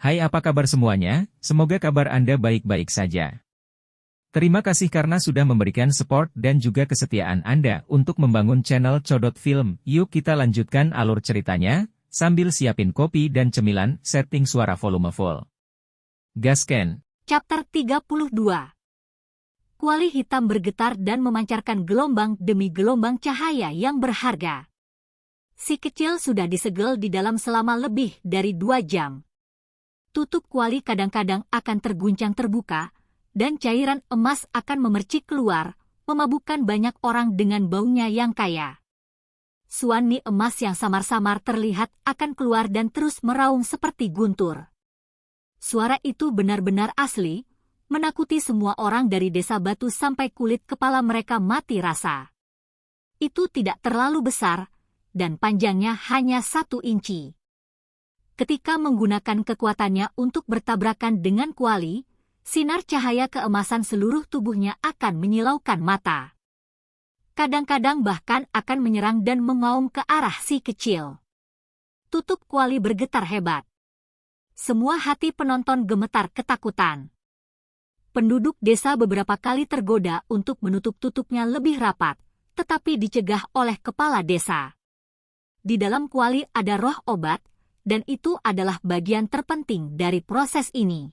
Hai, apa kabar semuanya? Semoga kabar Anda baik-baik saja. Terima kasih karena sudah memberikan support dan juga kesetiaan Anda untuk membangun channel Codot Film. Yuk kita lanjutkan alur ceritanya, sambil siapin kopi dan cemilan, setting suara volume full. Gasken. Chapter 32. Kuali hitam bergetar dan memancarkan gelombang demi gelombang cahaya yang berharga. Si kecil sudah disegel di dalam selama lebih dari 2 jam. Tutup kuali kadang-kadang akan terguncang terbuka, dan cairan emas akan memercik keluar, memabukkan banyak orang dengan baunya yang kaya. Suani emas yang samar-samar terlihat akan keluar dan terus meraung seperti guntur. Suara itu benar-benar asli, menakuti semua orang dari desa batu sampai kulit kepala mereka mati rasa. Itu tidak terlalu besar, dan panjangnya hanya 1 inci. Ketika menggunakan kekuatannya untuk bertabrakan dengan kuali, sinar cahaya keemasan seluruh tubuhnya akan menyilaukan mata. Kadang-kadang bahkan akan menyerang dan mengaum ke arah si kecil. Tutup kuali bergetar hebat. Semua hati penonton gemetar ketakutan. Penduduk desa beberapa kali tergoda untuk menutup tutupnya lebih rapat, tetapi dicegah oleh kepala desa. Di dalam kuali ada roh obat, dan itu adalah bagian terpenting dari proses ini.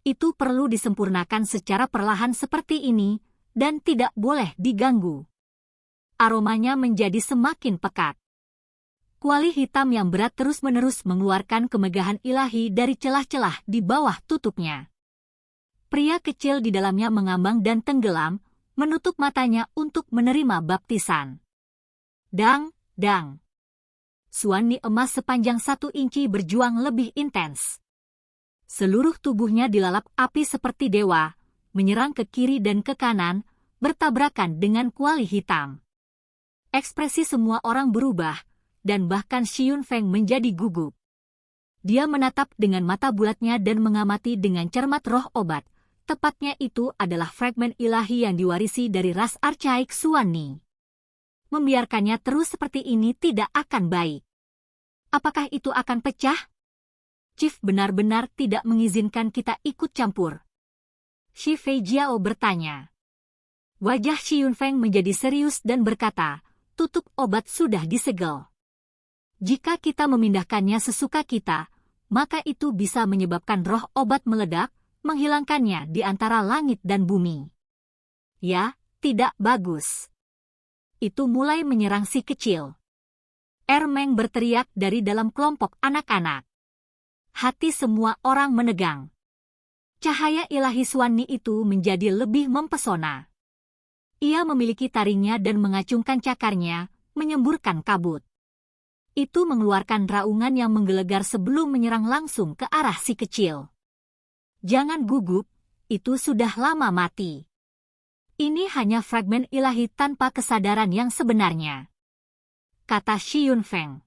Itu perlu disempurnakan secara perlahan seperti ini, dan tidak boleh diganggu. Aromanya menjadi semakin pekat. Kuali hitam yang berat terus-menerus mengeluarkan kemegahan ilahi dari celah-celah di bawah tutupnya. Pria kecil di dalamnya mengambang dan tenggelam, menutup matanya untuk menerima baptisan. Dang, dang. Suani emas sepanjang 1 inci berjuang lebih intens. Seluruh tubuhnya dilalap api seperti dewa, menyerang ke kiri dan ke kanan, bertabrakan dengan kuali hitam. Ekspresi semua orang berubah, dan bahkan Xi Yunfeng menjadi gugup. Dia menatap dengan mata bulatnya dan mengamati dengan cermat roh obat. Tepatnya itu adalah fragmen ilahi yang diwarisi dari ras archaik Suani. Membiarkannya terus seperti ini tidak akan baik. Apakah itu akan pecah? Chief benar-benar tidak mengizinkan kita ikut campur. Shi Feijiao bertanya. Wajah Xi Yunfeng menjadi serius dan berkata, tutup obat sudah disegel. Jika kita memindahkannya sesuka kita, maka itu bisa menyebabkan roh obat meledak, menghilangkannya di antara langit dan bumi. Ya, tidak bagus. Itu mulai menyerang si kecil. Ermeng berteriak dari dalam kelompok anak-anak. Hati semua orang menegang. Cahaya ilahi Suani itu menjadi lebih mempesona. Ia memiliki taringnya dan mengacungkan cakarnya, menyemburkan kabut. Itu mengeluarkan raungan yang menggelegar sebelum menyerang langsung ke arah si kecil. Jangan gugup, itu sudah lama mati. Ini hanya fragmen ilahi tanpa kesadaran yang sebenarnya, kata Xi Yunfeng.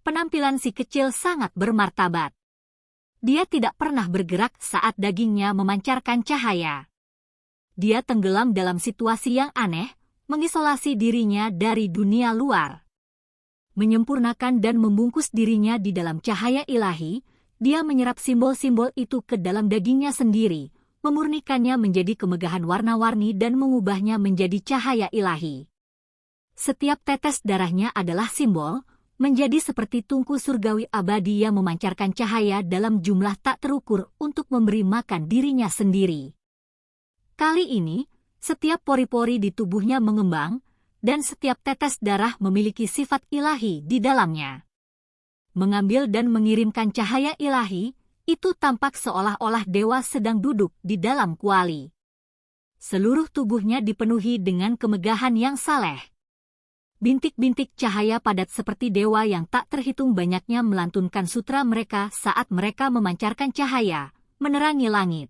Penampilan si kecil sangat bermartabat. Dia tidak pernah bergerak saat dagingnya memancarkan cahaya. Dia tenggelam dalam situasi yang aneh, mengisolasi dirinya dari dunia luar. Menyempurnakan dan membungkus dirinya di dalam cahaya ilahi, dia menyerap simbol-simbol itu ke dalam dagingnya sendiri, memurnikannya menjadi kemegahan warna-warni dan mengubahnya menjadi cahaya ilahi. Setiap tetes darahnya adalah simbol, menjadi seperti tungku surgawi abadi yang memancarkan cahaya dalam jumlah tak terukur untuk memberi makan dirinya sendiri. Kali ini, setiap pori-pori di tubuhnya mengembang, dan setiap tetes darah memiliki sifat ilahi di dalamnya. Mengambil dan mengirimkan cahaya ilahi, itu tampak seolah-olah dewa sedang duduk di dalam kuali. Seluruh tubuhnya dipenuhi dengan kemegahan yang saleh. Bintik-bintik cahaya padat seperti dewa yang tak terhitung banyaknya melantunkan sutra mereka saat mereka memancarkan cahaya, menerangi langit.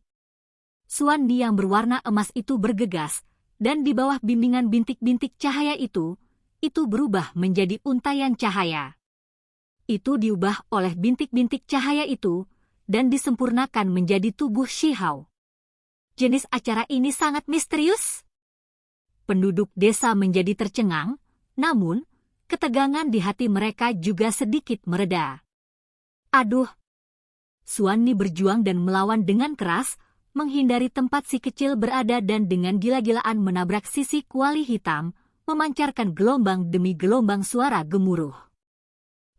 Suandi yang berwarna emas itu bergegas, dan di bawah bimbingan bintik-bintik cahaya itu berubah menjadi untaian cahaya. Itu diubah oleh bintik-bintik cahaya itu, dan disempurnakan menjadi tubuh Shihao. Jenis acara ini sangat misterius. Penduduk desa menjadi tercengang, namun, ketegangan di hati mereka juga sedikit mereda. Aduh, Suan Ni berjuang dan melawan dengan keras, menghindari tempat si kecil berada dan dengan gila-gilaan menabrak sisi kuali hitam, memancarkan gelombang demi gelombang suara gemuruh.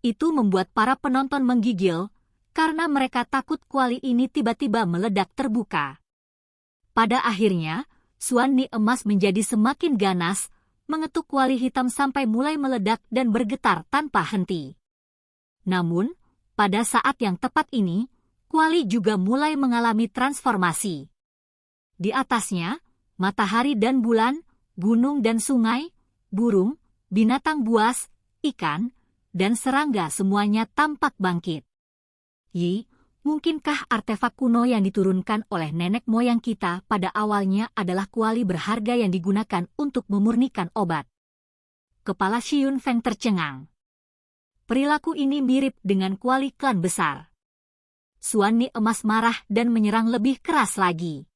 Itu membuat para penonton menggigil, karena mereka takut kuali ini tiba-tiba meledak terbuka. Pada akhirnya, Suan Ni emas menjadi semakin ganas, mengetuk kuali hitam sampai mulai meledak dan bergetar tanpa henti. Namun, pada saat yang tepat ini, kuali juga mulai mengalami transformasi. Di atasnya, matahari dan bulan, gunung dan sungai, burung, binatang buas, ikan, dan serangga semuanya tampak bangkit. Yi, mungkinkah artefak kuno yang diturunkan oleh nenek moyang kita pada awalnya adalah kuali berharga yang digunakan untuk memurnikan obat? Kepala Xiyun Feng tercengang. Perilaku ini mirip dengan kuali klan besar. Suan Ni emas marah dan menyerang lebih keras lagi.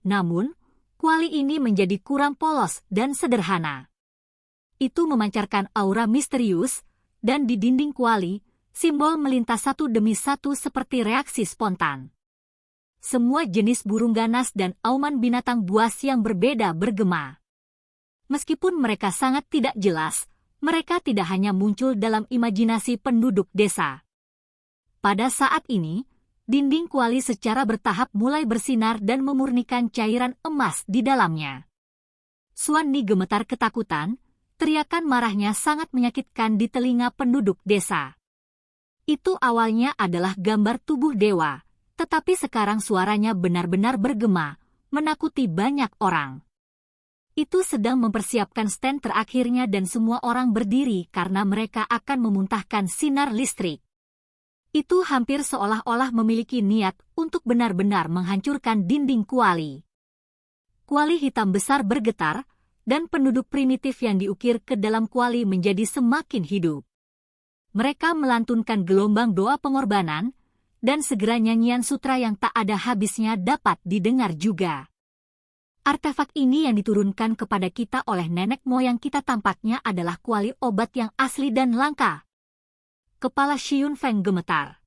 Namun, kuali ini menjadi kurang polos dan sederhana. Itu memancarkan aura misterius, dan di dinding kuali, simbol melintas satu demi satu seperti reaksi spontan. Semua jenis burung ganas dan auman binatang buas yang berbeda bergema. Meskipun mereka sangat tidak jelas, mereka tidak hanya muncul dalam imajinasi penduduk desa. Pada saat ini, dinding kuali secara bertahap mulai bersinar dan memurnikan cairan emas di dalamnya. Suan Ni gemetar ketakutan, teriakan marahnya sangat menyakitkan di telinga penduduk desa. Itu awalnya adalah gambar tubuh dewa, tetapi sekarang suaranya benar-benar bergema, menakuti banyak orang. Itu sedang mempersiapkan stand terakhirnya dan semua orang berdiri karena mereka akan memuntahkan sinar listrik. Itu hampir seolah-olah memiliki niat untuk benar-benar menghancurkan dinding kuali. Kuali hitam besar bergetar, dan penduduk primitif yang diukir ke dalam kuali menjadi semakin hidup. Mereka melantunkan gelombang doa pengorbanan, dan segera nyanyian sutra yang tak ada habisnya dapat didengar juga. Artefak ini yang diturunkan kepada kita oleh nenek moyang kita tampaknya adalah kuali obat yang asli dan langka. Kepala Xiyun Feng gemetar.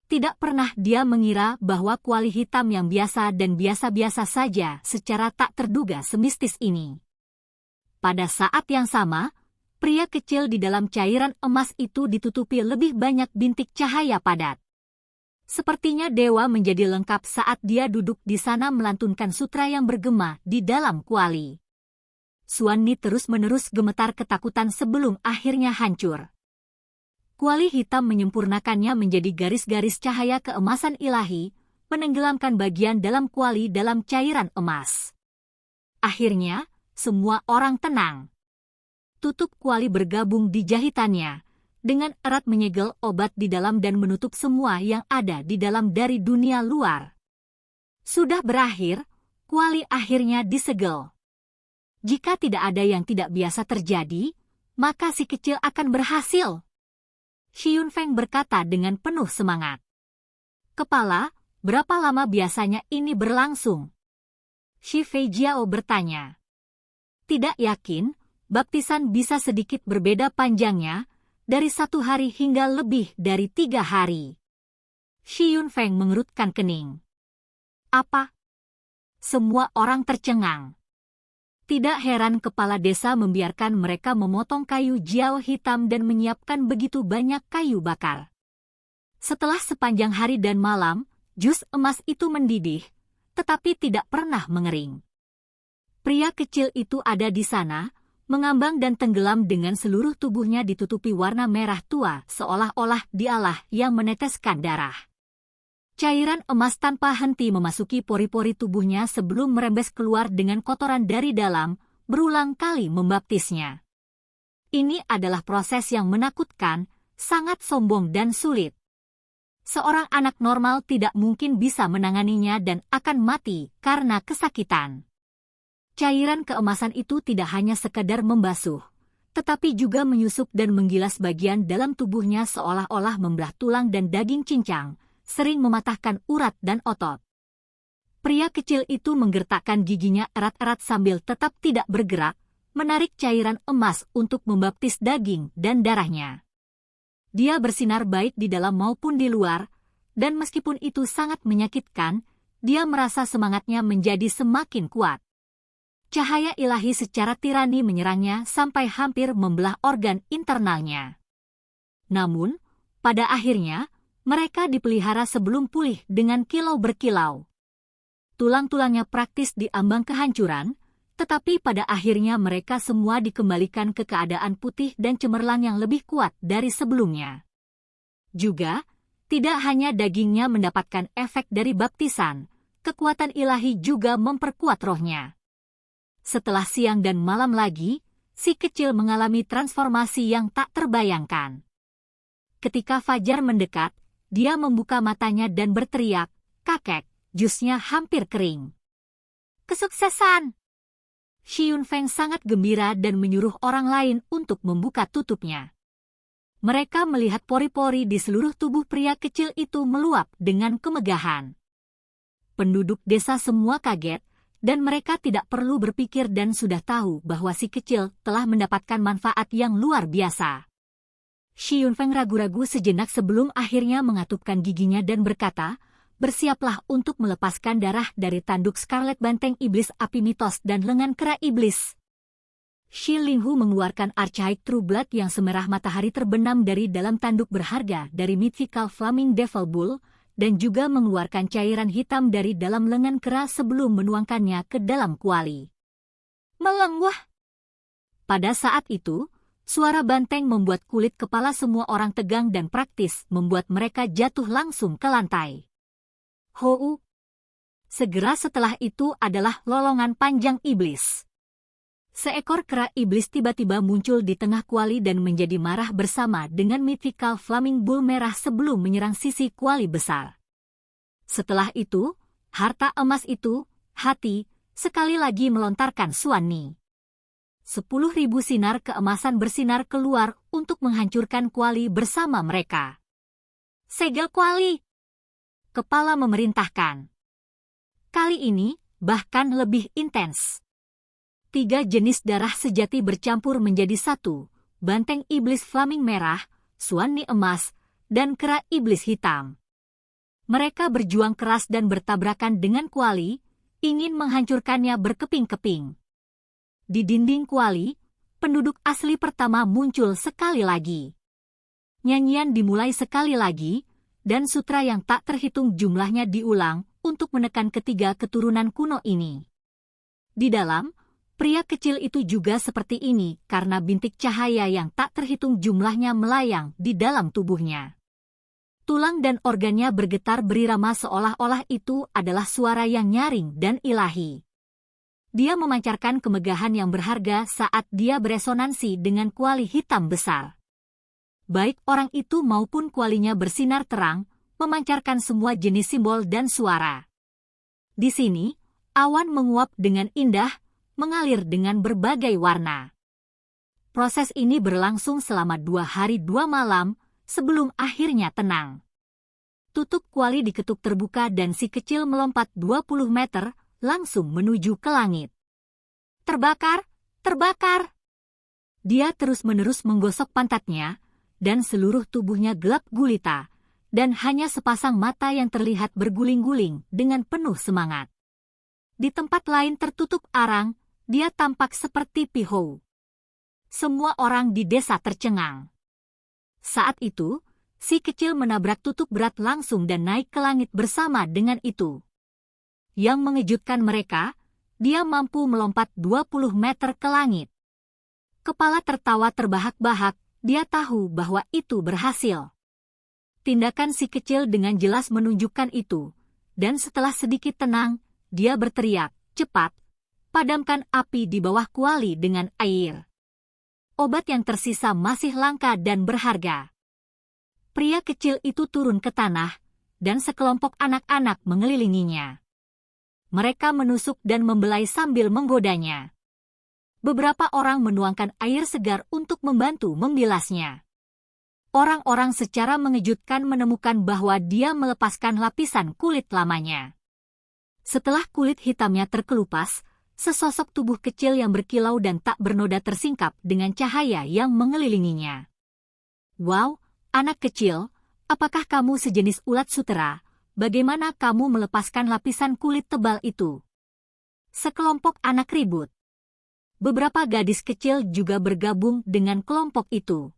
Tidak pernah dia mengira bahwa kuali hitam yang biasa dan biasa-biasa saja secara tak terduga semistis ini. Pada saat yang sama, pria kecil di dalam cairan emas itu ditutupi lebih banyak bintik cahaya padat. Sepertinya dewa menjadi lengkap saat dia duduk di sana melantunkan sutra yang bergema di dalam kuali. Suan Ni terus-menerus gemetar ketakutan sebelum akhirnya hancur. Kuali hitam menyempurnakannya menjadi garis-garis cahaya keemasan ilahi, menenggelamkan bagian dalam kuali dalam cairan emas. Akhirnya, semua orang tenang. Tutup kuali bergabung di jahitannya, dengan erat menyegel obat di dalam dan menutup semua yang ada di dalam dari dunia luar. Sudah berakhir, kuali akhirnya disegel. Jika tidak ada yang tidak biasa terjadi, maka si kecil akan berhasil. Xiyun Feng berkata dengan penuh semangat. Kepala, berapa lama biasanya ini berlangsung? Shi Fei Jiao bertanya. Tidak yakin, baptisan bisa sedikit berbeda panjangnya, dari 1 hari hingga lebih dari 3 hari. Xiyun Feng mengerutkan kening. Apa? Semua orang tercengang. Tidak heran kepala desa membiarkan mereka memotong kayu jiao hitam dan menyiapkan begitu banyak kayu bakar. Setelah sepanjang hari dan malam, jus emas itu mendidih, tetapi tidak pernah mengering. Pria kecil itu ada di sana, mengambang dan tenggelam dengan seluruh tubuhnya ditutupi warna merah tua seolah-olah dialah yang meneteskan darah. Cairan emas tanpa henti memasuki pori-pori tubuhnya sebelum merembes keluar dengan kotoran dari dalam, berulang kali membaptisnya. Ini adalah proses yang menakutkan, sangat sombong dan sulit. Seorang anak normal tidak mungkin bisa menanganinya dan akan mati karena kesakitan. Cairan keemasan itu tidak hanya sekadar membasuh, tetapi juga menyusup dan menggilas bagian dalam tubuhnya seolah-olah membelah tulang dan daging cincang, sering mematahkan urat dan otot. Pria kecil itu menggertakkan giginya erat-erat sambil tetap tidak bergerak, menarik cairan emas untuk membaptis daging dan darahnya. Dia bersinar baik di dalam maupun di luar, dan meskipun itu sangat menyakitkan, dia merasa semangatnya menjadi semakin kuat. Cahaya ilahi secara tirani menyerangnya sampai hampir membelah organ internalnya. Namun, pada akhirnya, mereka dipelihara sebelum pulih dengan kilau berkilau. Tulang-tulangnya praktis diambang kehancuran, tetapi pada akhirnya mereka semua dikembalikan ke keadaan putih dan cemerlang yang lebih kuat dari sebelumnya. Juga, tidak hanya dagingnya mendapatkan efek dari baptisan, kekuatan ilahi juga memperkuat rohnya. Setelah siang dan malam lagi, si kecil mengalami transformasi yang tak terbayangkan. Ketika fajar mendekat, dia membuka matanya dan berteriak, "Kakek, jusnya hampir kering." Kesuksesan! Shi Yunfeng sangat gembira dan menyuruh orang lain untuk membuka tutupnya. Mereka melihat pori-pori di seluruh tubuh pria kecil itu meluap dengan kemegahan. Penduduk desa semua kaget, dan mereka tidak perlu berpikir dan sudah tahu bahwa si kecil telah mendapatkan manfaat yang luar biasa. Shi Yunfeng ragu-ragu sejenak sebelum akhirnya mengatupkan giginya dan berkata, "Bersiaplah untuk melepaskan darah dari tanduk Scarlet Banteng Iblis Api Mitos dan lengan kera iblis." Shi Linghu mengeluarkan Archaic True Blood yang semerah matahari terbenam dari dalam tanduk berharga dari Mythical Flaming Devil Bull, dan juga mengeluarkan cairan hitam dari dalam lengan kera sebelum menuangkannya ke dalam kuali. Melenguah! Pada saat itu, suara banteng membuat kulit kepala semua orang tegang dan praktis membuat mereka jatuh langsung ke lantai. Hou! Segera setelah itu adalah lolongan panjang iblis. Seekor kera iblis tiba-tiba muncul di tengah kuali dan menjadi marah bersama dengan Mythical Flaming Bull merah sebelum menyerang sisi kuali besar. Setelah itu, harta emas itu, hati, sekali lagi melontarkan Suanni. 10.000 sinar keemasan bersinar keluar untuk menghancurkan kuali bersama mereka. "Segel kuali!" Kepala memerintahkan. Kali ini, bahkan lebih intens. 3 jenis darah sejati bercampur menjadi satu, banteng iblis flaming merah, Suanni emas, dan kera iblis hitam. Mereka berjuang keras dan bertabrakan dengan kuali, ingin menghancurkannya berkeping-keping. Di dinding kuali, penduduk asli pertama muncul sekali lagi. Nyanyian dimulai sekali lagi, dan sutra yang tak terhitung jumlahnya diulang untuk menekan ketiga keturunan kuno ini. Di dalam, pria kecil itu juga seperti ini karena bintik cahaya yang tak terhitung jumlahnya melayang di dalam tubuhnya. Tulang dan organnya bergetar berirama seolah-olah itu adalah suara yang nyaring dan ilahi. Dia memancarkan kemegahan yang berharga saat dia beresonansi dengan kuali hitam besar. Baik orang itu maupun kualinya bersinar terang, memancarkan semua jenis simbol dan suara. Di sini, awan menguap dengan indah, mengalir dengan berbagai warna. Proses ini berlangsung selama 2 hari 2 malam, sebelum akhirnya tenang. Tutup kuali diketuk terbuka dan si kecil melompat 20 meter, langsung menuju ke langit. "Terbakar! Terbakar!" Dia terus-menerus menggosok pantatnya, dan seluruh tubuhnya gelap gulita, dan hanya sepasang mata yang terlihat berguling-guling dengan penuh semangat. Di tempat lain tertutup arang, dia tampak seperti Pihou. Semua orang di desa tercengang. Saat itu, si kecil menabrak tutup berat langsung dan naik ke langit bersama dengan itu. Yang mengejutkan mereka, dia mampu melompat 20 meter ke langit. Kepala tertawa terbahak-bahak, dia tahu bahwa itu berhasil. Tindakan si kecil dengan jelas menunjukkan itu, dan setelah sedikit tenang, dia berteriak, "Cepat! Padamkan api di bawah kuali dengan air." Obat yang tersisa masih langka dan berharga. Pria kecil itu turun ke tanah, dan sekelompok anak-anak mengelilinginya. Mereka menusuk dan membelai sambil menggodanya. Beberapa orang menuangkan air segar untuk membantu membilasnya. Orang-orang secara mengejutkan menemukan bahwa dia melepaskan lapisan kulit lamanya. Setelah kulit hitamnya terkelupas, sesosok tubuh kecil yang berkilau dan tak bernoda tersingkap dengan cahaya yang mengelilinginya. "Wow, anak kecil, Apakah kamu sejenis ulat sutera? Bagaimana kamu melepaskan lapisan kulit tebal itu? Sekelompok anak ribut. Beberapa gadis kecil juga bergabung dengan kelompok itu.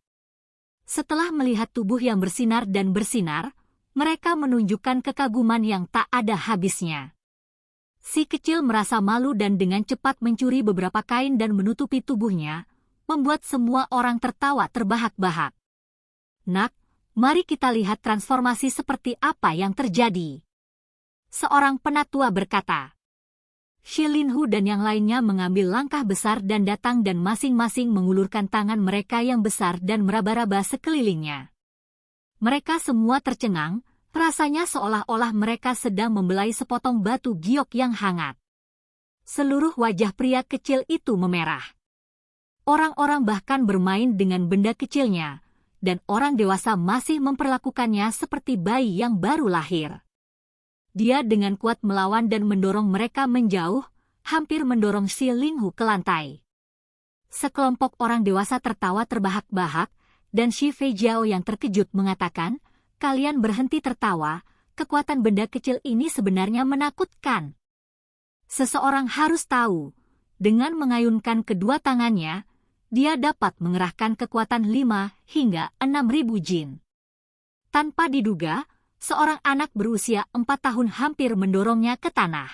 Setelah melihat tubuh yang bersinar dan bersinar, mereka menunjukkan kekaguman yang tak ada habisnya. Si kecil merasa malu dan dengan cepat mencuri beberapa kain dan menutupi tubuhnya, membuat semua orang tertawa terbahak-bahak. Nak, mari kita lihat transformasi seperti apa yang terjadi. Seorang penatua berkata. Shi Linhu dan yang lainnya mengambil langkah besar dan datang dan masing-masing mengulurkan tangan mereka yang besar dan meraba-raba sekelilingnya. Mereka semua tercengang. Rasanya seolah-olah mereka sedang membelai sepotong batu giok yang hangat. Seluruh wajah pria kecil itu memerah. Orang-orang bahkan bermain dengan benda kecilnya, dan orang dewasa masih memperlakukannya seperti bayi yang baru lahir. Dia dengan kuat melawan dan mendorong mereka menjauh, hampir mendorong Shi Linhu ke lantai. Sekelompok orang dewasa tertawa terbahak-bahak, dan Shi Feijiao yang terkejut mengatakan, "Kalian berhenti tertawa, kekuatan benda kecil ini sebenarnya menakutkan." Seseorang harus tahu, dengan mengayunkan kedua tangannya, dia dapat mengerahkan kekuatan 5 hingga 6.000 jin. Tanpa diduga, seorang anak berusia 4 tahun hampir mendorongnya ke tanah.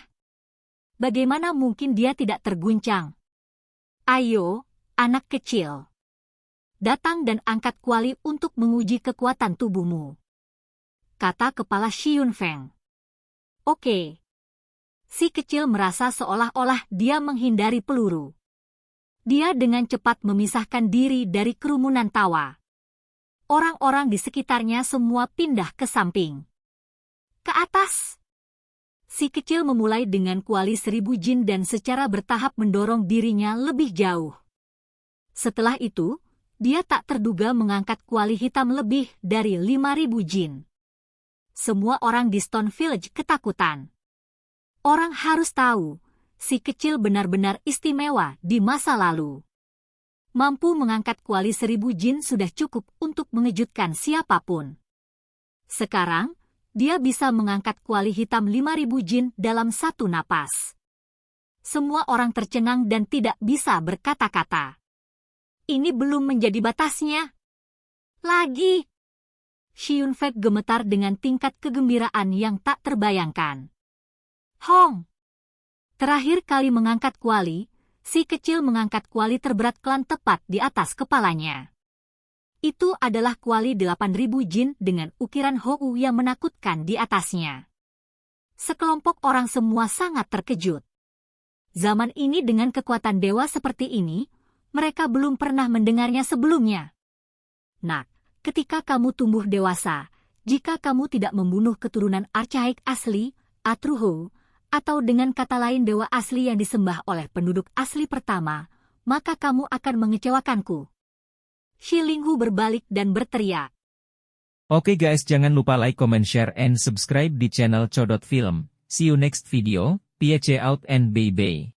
Bagaimana mungkin dia tidak terguncang? Ayo, anak kecil. Datang dan angkat kuali untuk menguji kekuatan tubuhmu, kata kepala Shi Yunfeng. Oke. Si kecil merasa seolah-olah dia menghindari peluru. Dia dengan cepat memisahkan diri dari kerumunan tawa. Orang-orang di sekitarnya semua pindah ke samping. Ke atas. Si kecil memulai dengan kuali 1.000 jin dan secara bertahap mendorong dirinya lebih jauh. Setelah itu, dia tak terduga mengangkat kuali hitam lebih dari 5.000 jin. Semua orang di Stone Village ketakutan. Orang harus tahu, si kecil benar-benar istimewa di masa lalu. Mampu mengangkat kuali 1.000 jin sudah cukup untuk mengejutkan siapapun. Sekarang, dia bisa mengangkat kuali hitam 5.000 jin dalam satu napas. Semua orang tercengang dan tidak bisa berkata-kata. Ini belum menjadi batasnya. Lagi. Shi Yunfeng gemetar dengan tingkat kegembiraan yang tak terbayangkan. Hong! Terakhir kali mengangkat kuali, si kecil mengangkat kuali terberat klan tepat di atas kepalanya. Itu adalah kuali 8.000 jin dengan ukiran Hou yang menakutkan di atasnya. Sekelompok orang semua sangat terkejut. Zaman ini dengan kekuatan dewa seperti ini, mereka belum pernah mendengarnya sebelumnya. Nak, ketika kamu tumbuh dewasa, jika kamu tidak membunuh keturunan archaik asli, Atruho, atau dengan kata lain dewa asli yang disembah oleh penduduk asli pertama, maka kamu akan mengecewakanku. Shi Linhu berbalik dan berteriak. Oke guys, jangan lupa like, comment, share, and subscribe di channel Codot Film. See you next video, peace out and bye-bye.